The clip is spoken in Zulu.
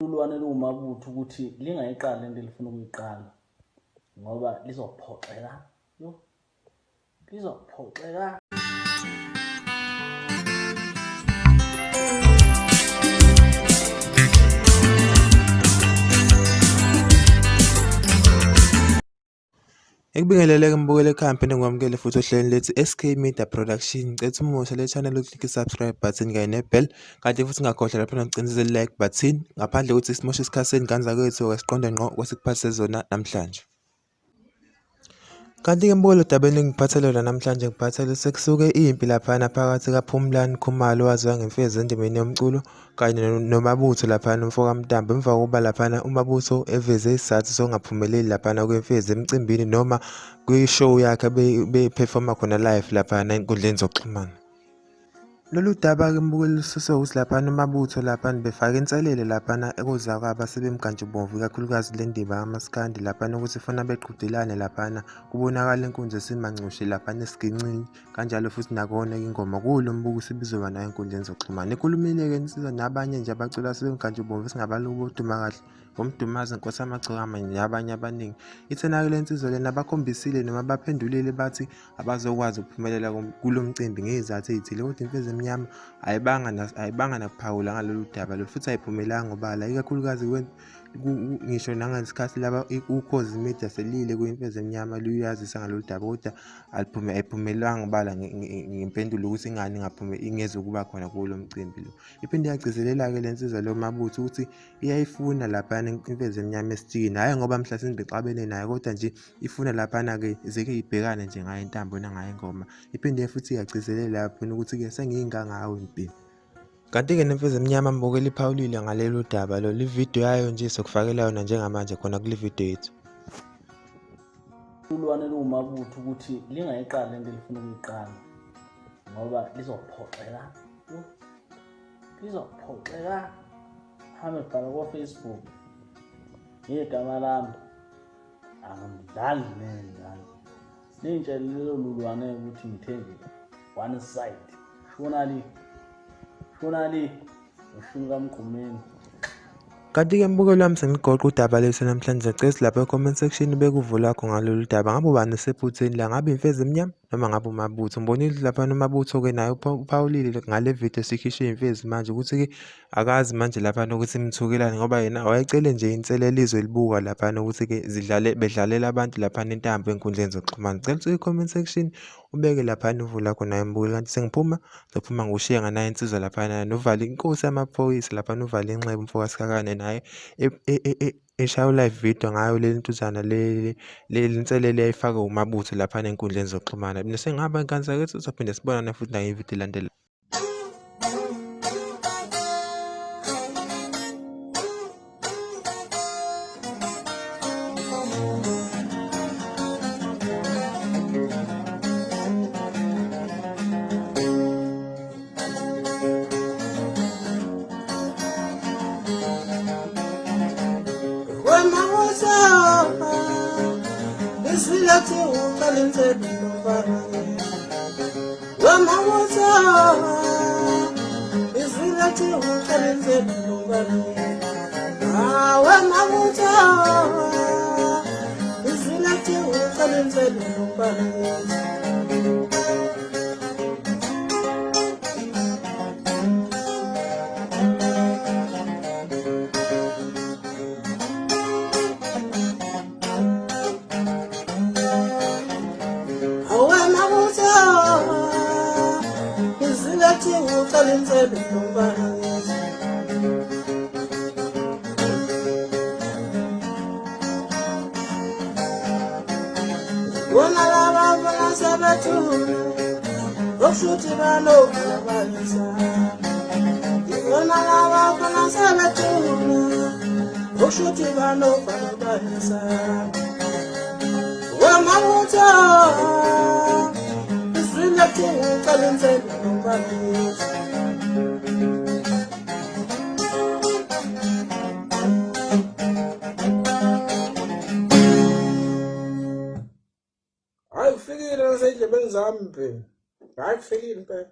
Ulwane luwumabutho ukuthi lingayiqali lento elifuna ukuyiqala ngoba lizophoxeka lizophoxeka. Ekubingeleleke mbukela ekhampeni ngwamukele futhi ohlelweni lethi SK Media Production. Ngicela umusa le channel uklikhe i-subscribe button kanye ne-bell, kanti futhi ungakhohlwa lapho nokucinizela i-like button ngaphandle kokuthi simoshe isikhathi seni ngane kwethu asiqonde ngqo kwesikuphathe zona namhlanje. Kanti-ke mbukelo dabeni engiphathele lona namhlanje ngiphathele sekusuke impi laphana phakathi kaPhumlani Khumalo owaziwa ngemfezi endimeni yomculo kanye noMabutho laphana umfoka Mntambo, emva kokuba laphana uMabutho eveze isizathu sokungaphumeleli laphana kwemfezi emcimbini noma kwi-show yakhe bephefoma khona live laphana enkundleni zokuxhumana. Lolu daba-ke mbukeli lususwe ukuthi laphana uMabutho laphana befake inselele laphana ekuzakwabo sebemgantshubomvu, ikakhulukazi le ndima kamaskandi laphana ukuthi funa beqhudelane laphana kubonakala inkunzi esimancushi laphana esiginqini, kanjalo futhi nakona-ke ingoma kulo mbukiso ibizoba nayo enkundleni zokuxhumana. Ekhulumile-ke insizwa nabanye nje abacula sebemgantshubomvu esingabaloku oduma kahle ngomdumazi Nkosi Amagcokama nabanye abaningi. Ithena-ke le nsizwa lena bakhombisile noma baphendulile bathi abazokwazi ukuphumelela kulo mcimbi ngezizathu ezithile, kodwa imfezi emnyama ayibanga nakuphawula ngalolu daba lolu futhi ayiphumelanga obala, ikakhulukazi ngisho nangesikhathi laba uKhozi Media selile kwimfezi emnyama luyazisa ngalolu daba, kodwa ayiphumelanga obala ngempendulo ukuthi ingane ingeze ukuba khona kulo mcimbi lo. Iphinde yagcizelela-ke le nsizwa lo Mabutho ukuthi iyayifuna laphana imfezi emnyama esitikini, hhayi ngoba mhlasimbe bexabene naye, kodwa nje ifuna laphana-ke zeke ibhekane nje ngayo intambo nangayo ingoma. Iphinde futhi yagcizelela lapho ukuthi-ke sengiyingangawe impilo. Kanti-ke nemfezi emnyama mbukela iphawulile ngalelo daba lolu, ividiyo yayo nje sokufakela yona njengamanje khona kule video yethu. Ulwane luwumabutho ukuthi lingayiqali lento elifuna ukuyiqala ngoba lizophoxeka lizophoxeka. Hambe bhala ko-Facebook ngegama lami angidlali nendlala nintshele lelo lulwane ukuthi ngithenge one side shona le ushuni kaMgqumeni. Kanti-ke mbukelo wami sengigoqa udaba lesi namhlanje ngicela lapha e-comment section bekuvula lakho ngalolu daba. Ngabe ubani esephutheni la, ngabe imfezi emnyama noma ngabe uMabutho? Mbonile laphana uMabutho-ke naye uphawulile ngale video sikhishwe imfezi manje ukuthi-ke akazi manje laphana ukuthi imthukelane ngoba yena wayecele nje inselelo izolibuka laphana ukuthi-ke bedlalela abantu laphana intambo enkundleni zokuxhumana. Ngicela ukuthi i-comment section ubeke laphana uvu lakho naye mbukeli. Kanti sengiphuma ngizophuma ngushiye nganayo insizwa laphana novale inkosi yamaphoyisa laphana uvale inxeba umfoka Sikakane naye eshayo live video ngayo leli ntuzana leli inselelo ayifake uMabutho laphana enkundleni zokuxhumana. Mina sengihamba nkanisa kethu, sizophinde sibonane futhi nayo ividiyo ilandela. Wona lava vana sabatuna, oshuti vano kabalisa. Wona lava vana sabatuna, oshuti vano kabalisa. Wamabuta, isringa tingu kalinze kabalisa. Hayi kufikile ngisendlebeni zami phela. Hayi kufikile impela.